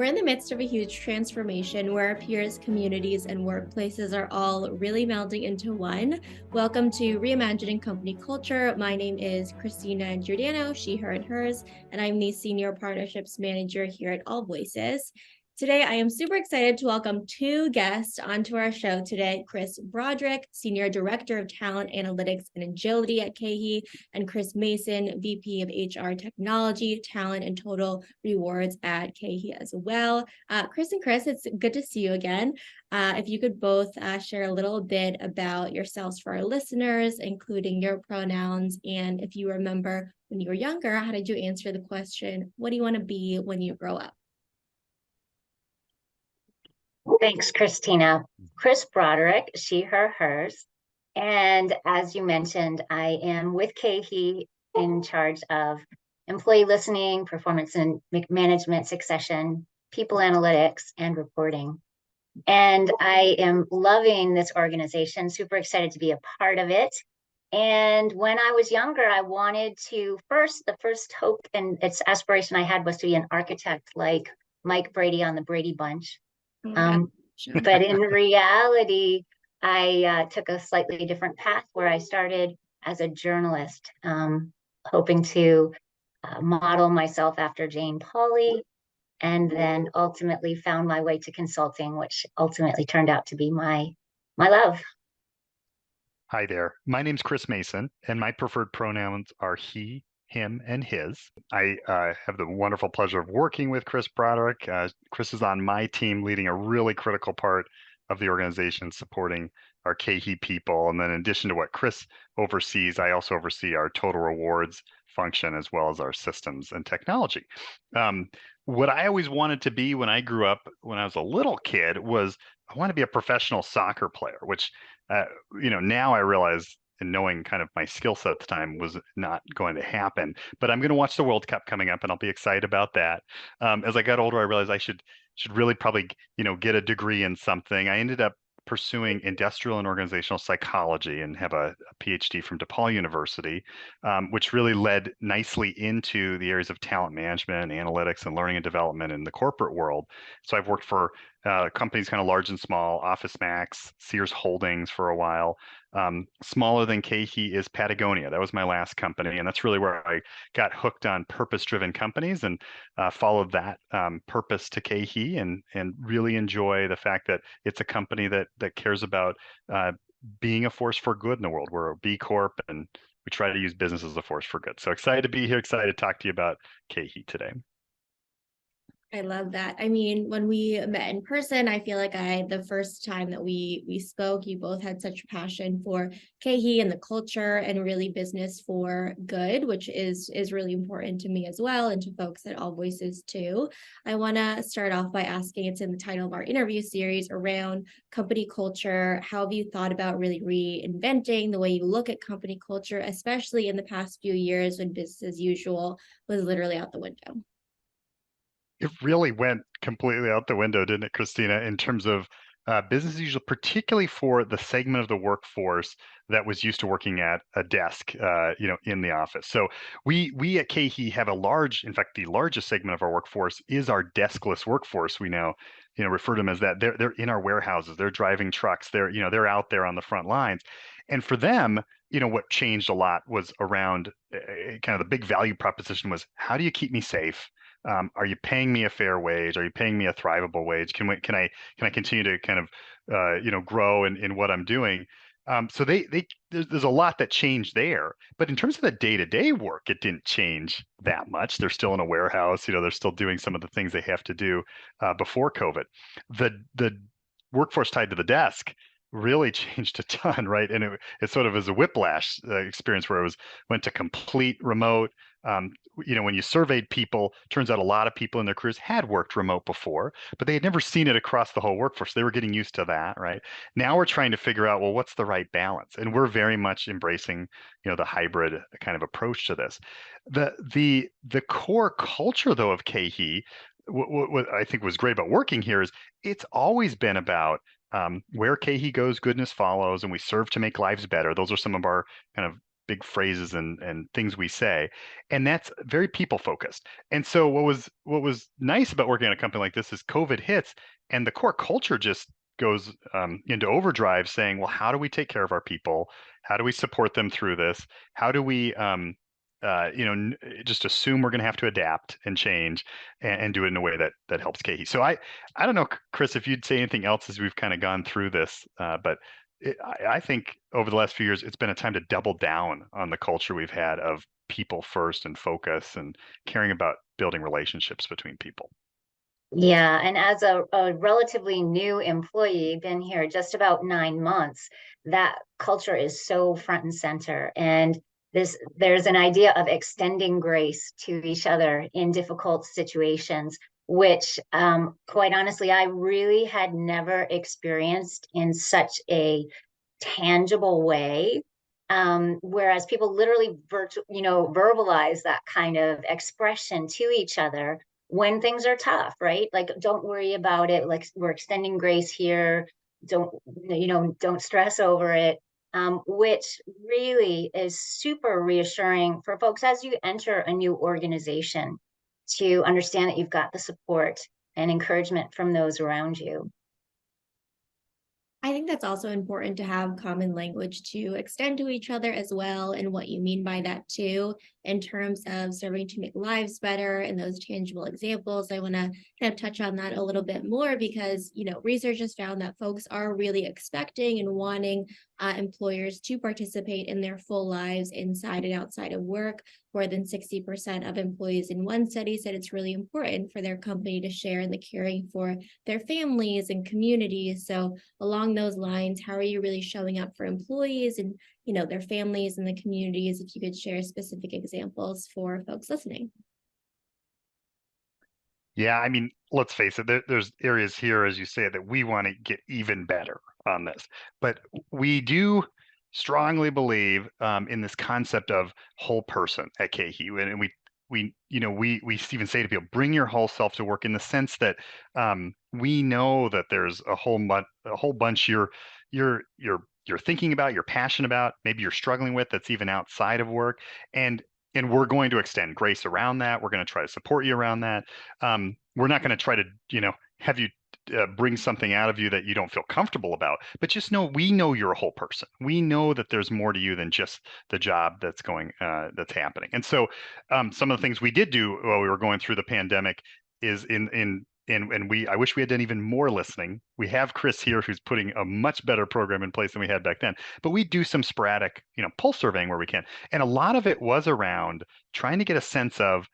We're in the midst of a huge transformation where our peers, communities, and workplaces are all really melding into one. Welcome to Reimagining Company Culture. My name is Christina Giordano, she, her, and hers, and I'm the Senior Partnerships Manager here at AllVoices. Today, I am super excited to welcome two guests onto our show today, Chris Broderick, Senior Director of Talent Analytics and Agility at KeHe, and Chris Mason, VP of HR Technology, Talent, and Total Rewards at KeHe as well. Chris and Chris, it's good to see you again. If you could both share a little bit about yourselves for our listeners, including your pronouns, and if you remember when you were younger, how did you answer the question, what do you want to be when you grow up? Thanks, Christina. Chris Broderick, she, her, hers. And as you mentioned, I am with KeHe in charge of employee listening, performance and management succession, people analytics, and reporting. And I am loving this organization, super excited to be a part of it. And when I was younger, I wanted to the first hope and its aspiration I had was to be an architect like Mike Brady on the Brady Bunch. But in reality, I took a slightly different path where I started as a journalist, hoping to model myself after Jane Pauley, and then ultimately found my way to consulting, which ultimately turned out to be my love. Hi there. My name's Chris Mason, and my preferred pronouns are he, him, and his. I have the wonderful pleasure of working with Chris Broderick. Chris is on my team leading a really critical part of the organization, supporting our KeHe people. And then in addition to what Chris oversees, I also oversee our total rewards function as well as our systems and technology. What I always wanted to be when I grew up, when I was a little kid, was I want to be a professional soccer player, which, now I realize, and knowing kind of my skill set at the time, was not going to happen. But I'm going to watch the World Cup coming up, and I'll be excited about that. As I got older, I realized I should really probably, get a degree in something. I ended up pursuing industrial and organizational psychology and have a PhD from DePaul University, which really led nicely into the areas of talent management, analytics, and learning and development in the corporate world. So I've worked for companies kind of large and small, OfficeMax, Sears Holdings for a while. Smaller than KeHe is Patagonia. That was my last company, and that's really where I got hooked on purpose-driven companies and followed that purpose to KeHe, and really enjoy the fact that it's a company that cares about being a force for good in the world. We're a B Corp, and we try to use business as a force for good. So excited to be here, excited to talk to you about KeHe today. I love that. I mean, when we met in person, I feel like the first time that we spoke, you both had such passion for KeHe and the culture and really business for good, which is really important to me as well, and to folks at AllVoices too. I want to start off by asking, it's in the title of our interview series, around company culture. How have you thought about really reinventing the way you look at company culture, especially in the past few years when business as usual was literally out the window? It really went completely out the window, didn't it, Christina, in terms of business as usual, particularly for the segment of the workforce that was used to working at a desk, in the office. So we at KeHe have in fact, the largest segment of our workforce is our deskless workforce. We now, refer to them as that. They're in our warehouses. They're driving trucks. They're out there on the front lines. And for them, what changed a lot was around kind of the big value proposition was, how do you keep me safe? Are you paying me a fair wage? Are you paying me a thrivable wage? Can I continue to kind of grow in what I'm doing? So there's a lot that changed there. But in terms of the day-to-day work, it didn't change that much. They're still in a warehouse. They're still doing some of the things they have to do before COVID. The workforce tied to the desk really changed a ton, right? And it sort of was a whiplash experience where went to complete remote. When you surveyed people, turns out a lot of people in their careers had worked remote before, but they had never seen it across the whole workforce. They were getting used to that, right? Now we're trying to figure out, well, what's the right balance? And we're very much embracing, the hybrid kind of approach to this. The core culture, though, of KeHe, what I think was great about working here is it's always been about where KeHe goes, goodness follows, and we serve to make lives better. Those are some of our kind of big phrases and things we say, and that's very people focused. And so what was nice about working at a company like this is COVID hits, and the core culture just goes into overdrive, saying, well, how do we take care of our people? How do we support them through this? How do we just assume we're going to have to adapt and change and do it in a way that helps KeHe. So I don't know, Chris, if you'd say anything else as we've kind of gone through this, but I think over the last few years, it's been a time to double down on the culture we've had of people first and focus and caring about building relationships between people. Yeah, and as a relatively new employee, been here just about 9 months, that culture is so front and center. And there's an idea of extending grace to each other in difficult situations, which quite honestly, I really had never experienced in such a tangible way. Whereas people literally verbalize that kind of expression to each other when things are tough, right? Like, don't worry about it. Like, we're extending grace here. Don't stress over it. Which really is super reassuring for folks as you enter a new organization to understand that you've got the support and encouragement from those around you. I think that's also important to have common language to extend to each other as well, and what you mean by that too, in terms of serving to make lives better and those tangible examples. I want to kind of touch on that a little bit more because, research has found that folks are really expecting and wanting employers to participate in their full lives inside and outside of work. More than 60% of employees in one study said it's really important for their company to share in the caring for their families and communities. So along those lines, how are you really showing up for employees and their families and the communities? If you could share specific examples for folks listening. Yeah, I mean, let's face it, there's areas here, as you say, that we want to get even better on this. But we do strongly believe in this concept of whole person at KeHe, and we even say to people, bring your whole self to work, in the sense that we know that there's a whole bunch you're thinking about, you're passionate about, maybe you're struggling with, that's even outside of work, and we're going to extend grace around that. We're going to try to support you around that. We're not going to try to have you bring something out of you that you don't feel comfortable about, but just know we know you're a whole person. We know that there's more to you than just the job that's happening. And so some of the things we did do while we were going through the pandemic is I wish we had done even more listening. We have Chris here who's putting a much better program in place than we had back then, but we do some sporadic pulse surveying where we can, and a lot of it was around trying to get a sense of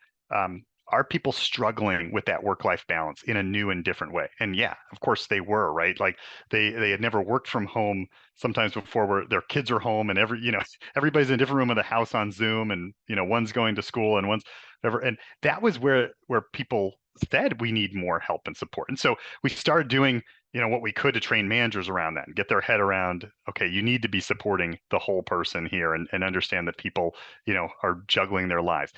are people struggling with that work-life balance in a new and different way? And yeah, of course they were, right? Like they had never worked from home sometimes before, where their kids are home and everybody's in a different room of the house on Zoom, and one's going to school and one's whatever. And that was where people said we need more help and support. And so we started doing what we could to train managers around that and get their head around, okay, you need to be supporting the whole person here, and understand that people are juggling their lives.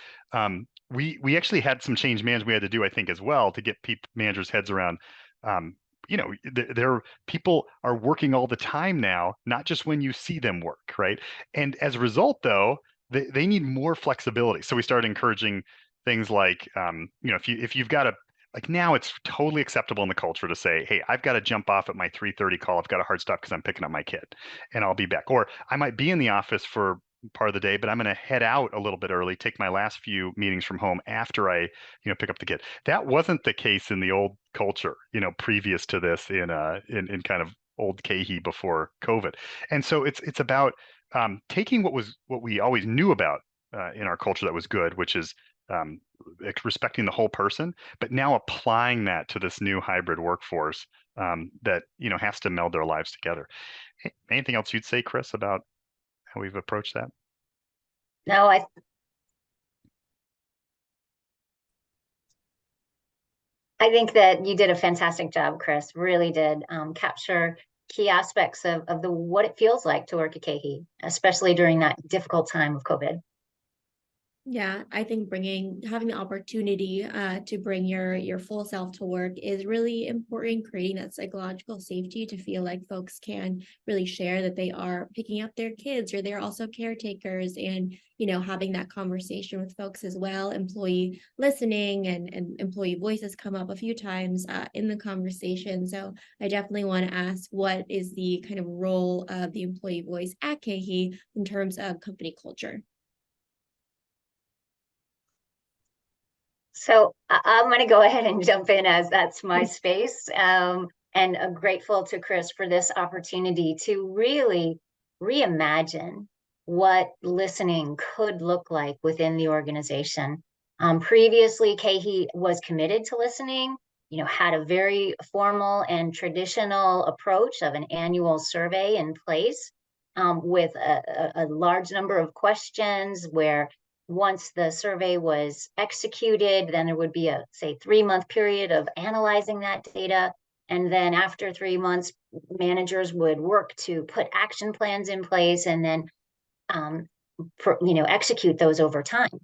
We actually had some change management we had to do, I think, as well, to get managers' heads around. Their people are working all the time now, not just when you see them work, right? And as a result, though, they need more flexibility. So we started encouraging things like, if you've got like, now it's totally acceptable in the culture to say, hey, I've got to jump off at my 3:30 call. I've got a hard stop because I'm picking up my kid and I'll be back. Or I might be in the office for part of the day, but I'm going to head out a little bit early, take my last few meetings from home after I, pick up the kid. That wasn't the case in the old culture, previous to this in kind of old KeHe before COVID. And so it's about taking what we always knew about in our culture that was good, which is respecting the whole person, but now applying that to this new hybrid workforce that has to meld their lives together. Anything else you'd say, Chris, about how we've approached that? No, I think that you did a fantastic job, Chris. Really did capture key aspects of what it feels like to work at KeHe, especially during that difficult time of COVID. Yeah, I think having the opportunity to bring your full self to work is really important, creating that psychological safety to feel like folks can really share that they are picking up their kids or they're also caretakers, and having that conversation with folks as well. Employee listening and employee voices come up a few times in the conversation. So I definitely want to ask, what is the kind of role of the employee voice at KeHe in terms of company culture? So I'm going to go ahead and jump in, as that's my space. And I'm grateful to Chris for this opportunity to really reimagine what listening could look like within the organization. Previously, KeHe was committed to listening, had a very formal and traditional approach of an annual survey in place, with a large number of questions where once the survey was executed, then there would be a, say, 3-month period of analyzing that data. And then after 3 months, managers would work to put action plans in place and then, execute those over time.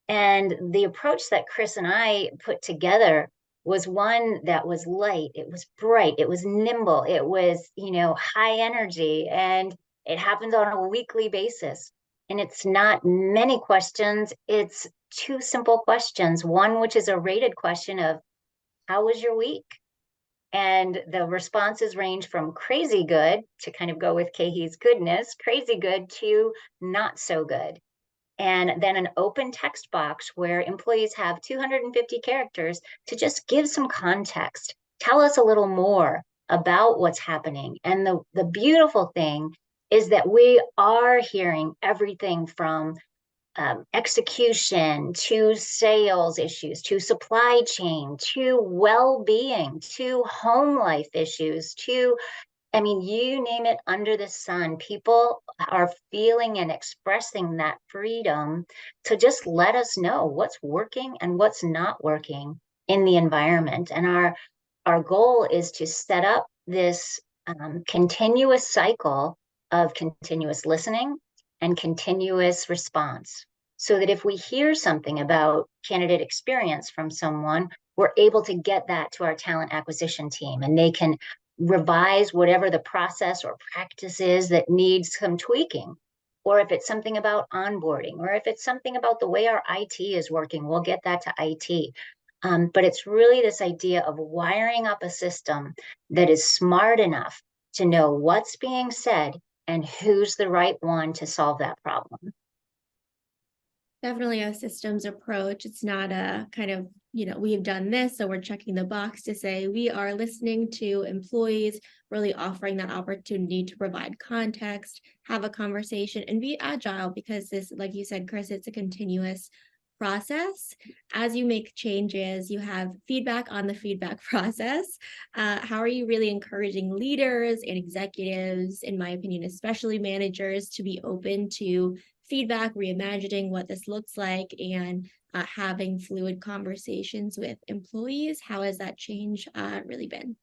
And the approach that Chris and I put together was one that was light, it was bright, it was nimble, it was, high energy, and it happens on a weekly basis. And it's not many questions, it's 2 simple questions. One, which is a rated question of, how was your week? And the responses range from crazy good, to kind of go with KeHe's goodness, crazy good, to not so good. And then an open text box where employees have 250 characters to just give some context. Tell us a little more about what's happening. And the beautiful thing is that we are hearing everything from execution to sales issues, to supply chain, to well-being, to home life issues, to, you name it under the sun. People are feeling and expressing that freedom to just let us know what's working and what's not working in the environment. And our goal is to set up this continuous cycle of continuous listening and continuous response, so that if we hear something about candidate experience from someone, we're able to get that to our talent acquisition team, and they can revise whatever the process or practice is that needs some tweaking. Or if it's something about onboarding, or if it's something about the way our IT is working, we'll get that to IT. But it's really this idea of wiring up a system that is smart enough to know what's being said and who's the right one to solve that problem. Definitely a systems approach. It's not a kind of, we've done this, so we're checking the box to say we are listening to employees, really offering that opportunity to provide context, have a conversation, and be agile, because this, like you said, Chris, it's a continuous process. As you make changes, you have feedback on the feedback process. How are you really encouraging leaders and executives, in my opinion, especially managers, to be open to feedback, reimagining what this looks like, and having fluid conversations with employees? How has that change really been?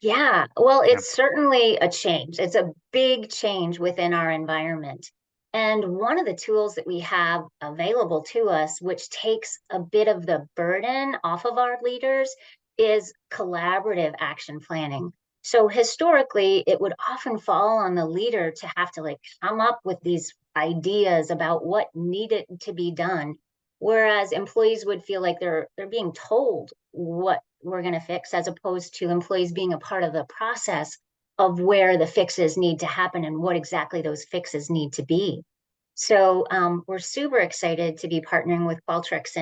Yeah, well, Yeah. it's certainly a change. It's a big change within our environment. And one of the tools that we have available to us, which takes a bit of the burden off of our leaders, is collaborative action planning. So historically, it would often fall on the leader to have to come up with these ideas about what needed to be done, whereas employees would feel like they're being told what we're going to fix, as opposed to employees being a part of the process of where the fixes need to happen and what exactly those fixes need to be. So we're super excited to be partnering with Qualtrics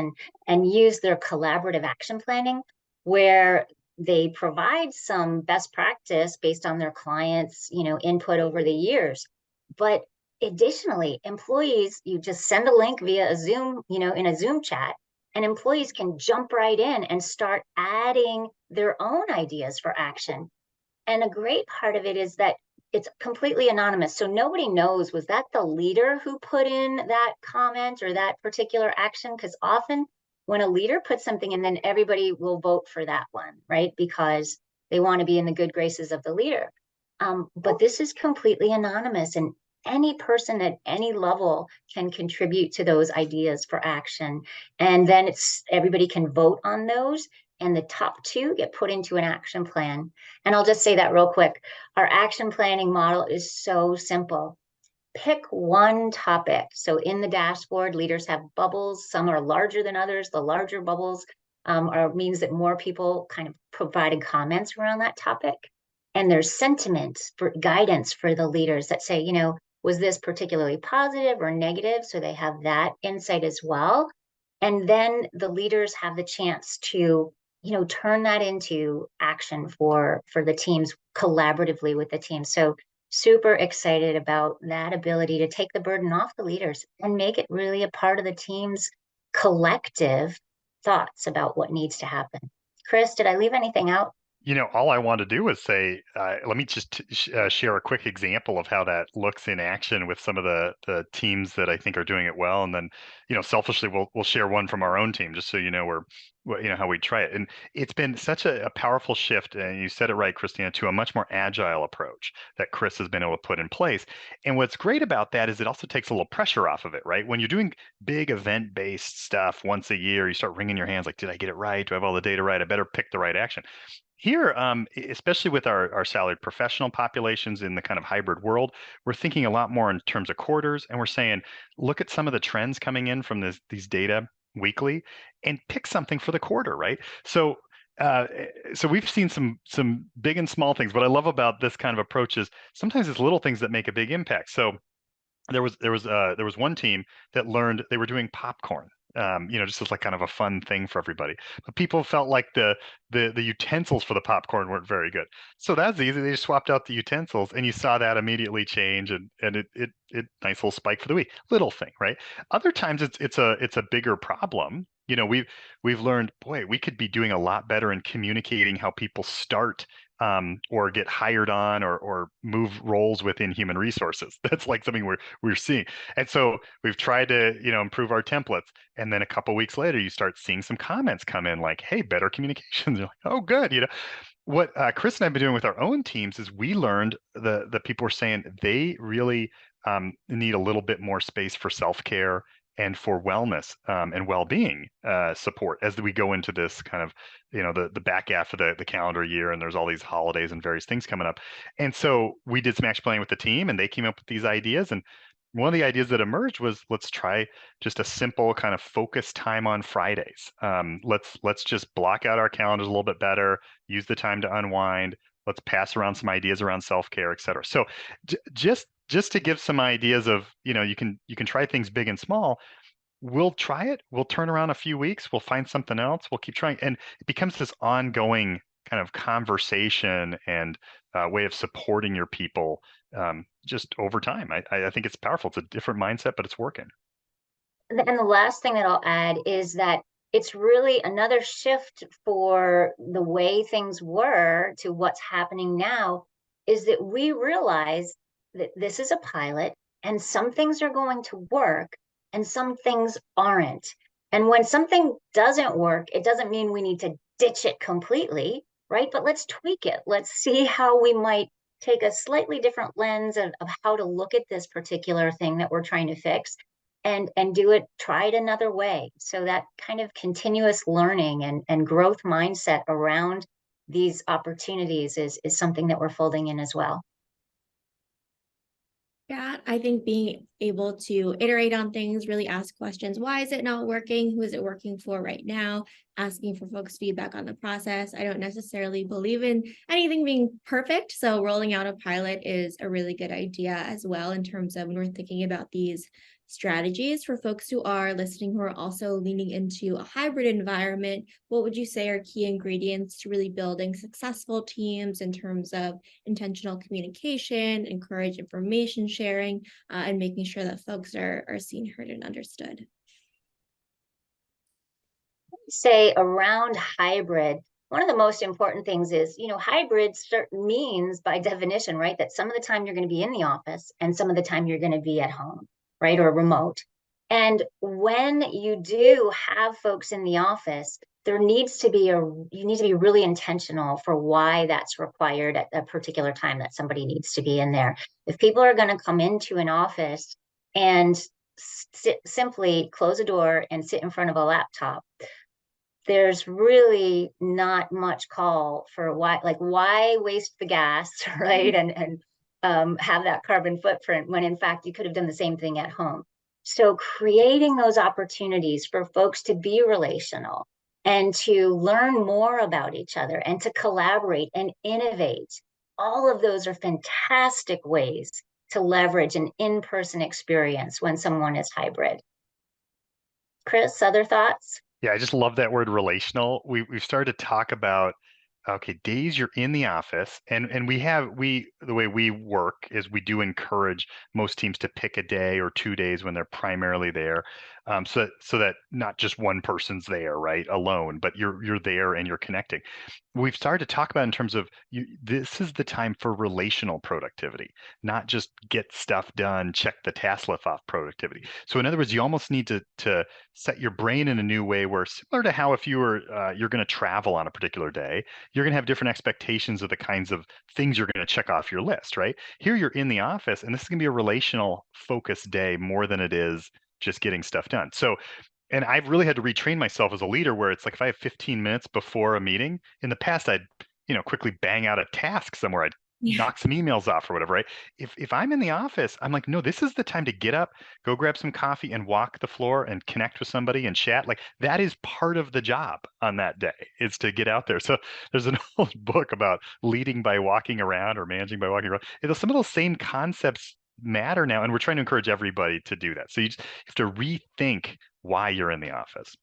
and use their collaborative action planning, where they provide some best practice based on their clients' input over the years. But additionally, employees, you just send a link via a Zoom, in a Zoom chat, and employees can jump right in and start adding their own ideas for action. And a great part of it is that it's completely anonymous. So nobody knows, was that the leader who put in that comment or that particular action? Because often when a leader puts something in, then everybody will vote for that one, right? Because they want to be in the good graces of the leader. But this is completely anonymous, and any person at any level can contribute to those ideas for action. And then everybody can vote on those, and the top two get put into an action plan. And I'll just say that real quick. Our action planning model is so simple. Pick one topic. So in the dashboard, leaders have bubbles. Some are larger than others. The larger bubbles means that more people kind of provided comments around that topic. And there's sentiment for guidance for the leaders that say, was this particularly positive or negative? So they have that insight as well. And then the leaders have the chance to, turn that into action for the teams collaboratively with the team. So super excited about that ability to take the burden off the leaders and make it really a part of the team's collective thoughts about what needs to happen. Chris, did I leave anything out? All I want to do is say, let me just share a quick example of how that looks in action with some of the teams that I think are doing it well. And then, selfishly, we'll share one from our own team, just so how we try it. And it's been such a powerful shift, and you said it right, Christina, to a much more agile approach that Chris has been able to put in place. And what's great about that is it also takes a little pressure off of it, right? When you're doing big event-based stuff once a year, you start wringing your hands like, did I get it right? Do I have all the data right? I better pick the right action. Here, especially with our salaried professional populations in the kind of hybrid world, we're thinking a lot more in terms of quarters, and we're saying, look at some of the trends coming in from these data weekly, and pick something for the quarter, right? So we've seen some big and small things. What I love about this kind of approach is sometimes it's little things that make a big impact. So there was one team that learned they were doing popcorn. Just as like kind of a fun thing for everybody. But people felt like the utensils for the popcorn weren't very good. So that's easy. They just swapped out the utensils, and you saw that immediately change, and it nice little spike for the week. Little thing, right? Other times it's a bigger problem. We've learned, boy, we could be doing a lot better in communicating how people start or get hired on or move roles within human resources. That's like something we're seeing. And so we've tried to, improve our templates. And then a couple weeks later, you start seeing some comments come in like, hey, better communications. You're like, oh, good. What Chris and I have been doing with our own teams is we learned the people were saying they really need a little bit more space for self-care and for wellness and well-being support as we go into this kind of, the back half of the calendar year, and there's all these holidays and various things coming up. And so we did some action planning with the team, and they came up with these ideas. And one of the ideas that emerged was, let's try just a simple kind of focus time on Fridays. Let's just block out our calendars a little bit better, use the time to unwind. Let's pass around some ideas around self-care, et cetera. So just to give some ideas of, you can try things big and small. We'll try it. We'll turn around a few weeks. We'll find something else. We'll keep trying. And it becomes this ongoing kind of conversation and way of supporting your people just over time. I think it's powerful. It's a different mindset, but it's working. And the last thing that I'll add is that it's really another shift for the way things were to what's happening now, is that we realize that this is a pilot, and some things are going to work and some things aren't. And when something doesn't work, it doesn't mean we need to ditch it completely, right? But let's tweak it. Let's see how we might take a slightly different lens of how to look at this particular thing that we're trying to fix, and try it another way. So that kind of continuous learning and growth mindset around these opportunities is something that we're folding in as well. Yeah, I think being able to iterate on things, really ask questions. Why is it not working? Who is it working for right now? Asking for folks' feedback on the process. I don't necessarily believe in anything being perfect. So rolling out a pilot is a really good idea as well, in terms of when we're thinking about these strategies for folks who are listening, who are also leaning into a hybrid environment. What would you say are key ingredients to really building successful teams in terms of intentional communication, encourage information sharing, and making sure that folks are seen, heard, and understood? Say around hybrid, one of the most important things is, hybrid means by definition, right, that some of the time you're going to be in the office and some of the time you're going to be at home, right, or remote. And when you do have folks in the office, there needs to be you need to be really intentional for why that's required at a particular time that somebody needs to be in there. If people are going to come into an office and simply close a door and sit in front of a laptop, there's really not much call for why waste the gas, right? And have that carbon footprint when in fact you could have done the same thing at home. So creating those opportunities for folks to be relational and to learn more about each other and to collaborate and innovate, all of those are fantastic ways to leverage an in-person experience when someone is hybrid. Chris, other thoughts? Yeah, I just love that word relational. We've started to talk about, okay, days you're in the office, and the way we work is we do encourage most teams to pick a day or 2 days when they're primarily there, so that not just one person's there, right, alone, but you're there and you're connecting. We've started to talk about in terms of this is the time for relational productivity, not just get stuff done, check the task list off productivity. So in other words, you almost need to set your brain in a new way where, similar to how if you're going to travel on a particular day, you're going to have different expectations of the kinds of things you're going to check off your list, right? Here you're in the office, and this is going to be a relational focused day more than it is just getting stuff done. So, and I've really had to retrain myself as a leader where it's like if I have 15 minutes before a meeting, in the past I'd, quickly bang out a task somewhere. I'd knock some emails off or whatever, right? If I'm in the office, I'm like, no, this is the time to get up, go grab some coffee and walk the floor and connect with somebody and chat. Like that is part of the job on that day, is to get out there. So there's an old book about leading by walking around or managing by walking around. Some of those same concepts matter now, and we're trying to encourage everybody to do that. So you just have to rethink why you're in the office.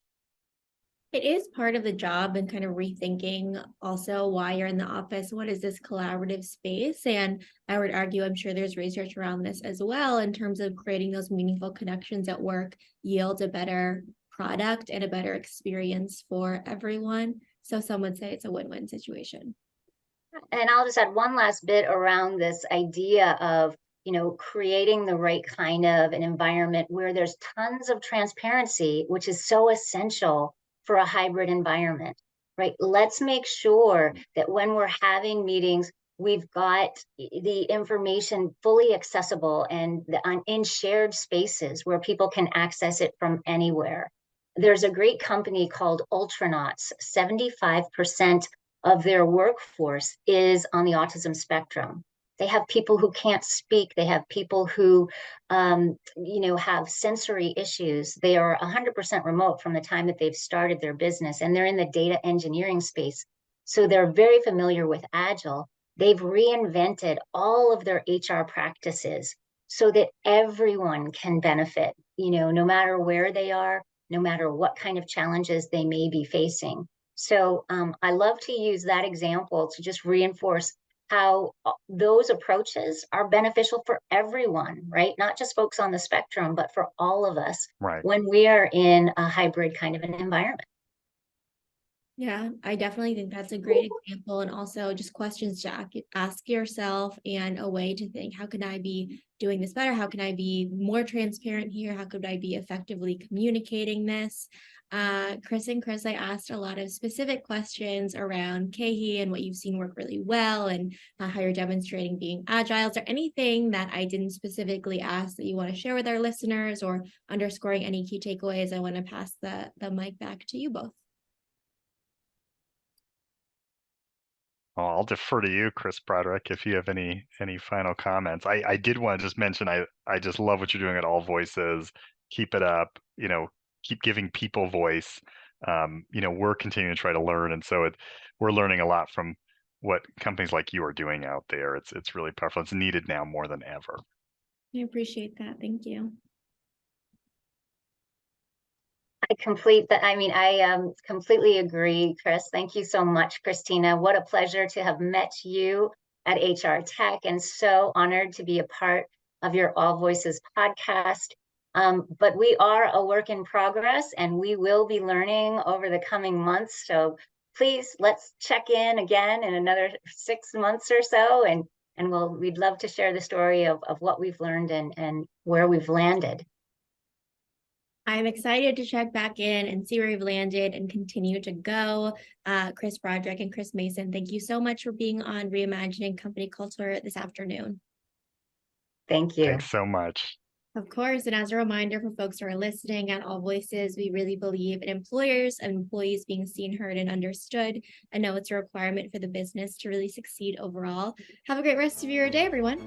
It is part of the job, and kind of rethinking also why you're in the office. What is this collaborative space? And I would argue, I'm sure there's research around this as well, in terms of creating those meaningful connections at work yields a better product and a better experience for everyone. So some would say it's a win-win situation. And I'll just add one last bit around this idea of, creating the right kind of an environment where there's tons of transparency, which is so essential for a hybrid environment, right? Let's make sure that when we're having meetings, we've got the information fully accessible and in shared spaces where people can access it from anywhere. There's a great company called Ultranauts. 75% of their workforce is on the autism spectrum. They have people who can't speak. They have people who, have sensory issues. They are 100% remote from the time that they've started their business, and they're in the data engineering space. So they're very familiar with Agile. They've reinvented all of their HR practices so that everyone can benefit, no matter where they are, no matter what kind of challenges they may be facing. So I love to use that example to just reinforce how those approaches are beneficial for everyone, right? Not just folks on the spectrum, but for all of us, right, when we are in a hybrid kind of an environment. Yeah, I definitely think that's a great example. And also just questions to ask yourself, and a way to think, how can I be doing this better? How can I be more transparent here? How could I be effectively communicating this? Chris, I asked a lot of specific questions around KeHe and what you've seen work really well, and how you're demonstrating being agile. Is there anything that I didn't specifically ask that you want to share with our listeners, or underscoring any key takeaways? I want to pass the mic back to you both. I'll defer to you, Chris Broderick, if you have any final comments. I did want to just mention I just love what you're doing at AllVoices. Keep it up. Keep giving people voice. We're continuing to try to learn, and so we're learning a lot from what companies like you are doing out there. It's really powerful. It's needed now more than ever. I appreciate that. Thank you. I completely agree, Chris. Thank you so much, Christina. What a pleasure to have met you at HR Tech, and so honored to be a part of your AllVoices podcast. But we are a work in progress, and we will be learning over the coming months. So please, let's check in again in another 6 months or so, and we'd love to share the story of what we've learned and where we've landed. I'm excited to check back in and see where we've landed and continue to go. Chris Broderick and Chris Mason, thank you so much for being on Reimagining Company Culture this afternoon. Thank you. Thanks so much. Of course, and as a reminder for folks who are listening at AllVoices, we really believe in employers and employees being seen, heard, and understood. I know it's a requirement for the business to really succeed overall. Have a great rest of your day, everyone.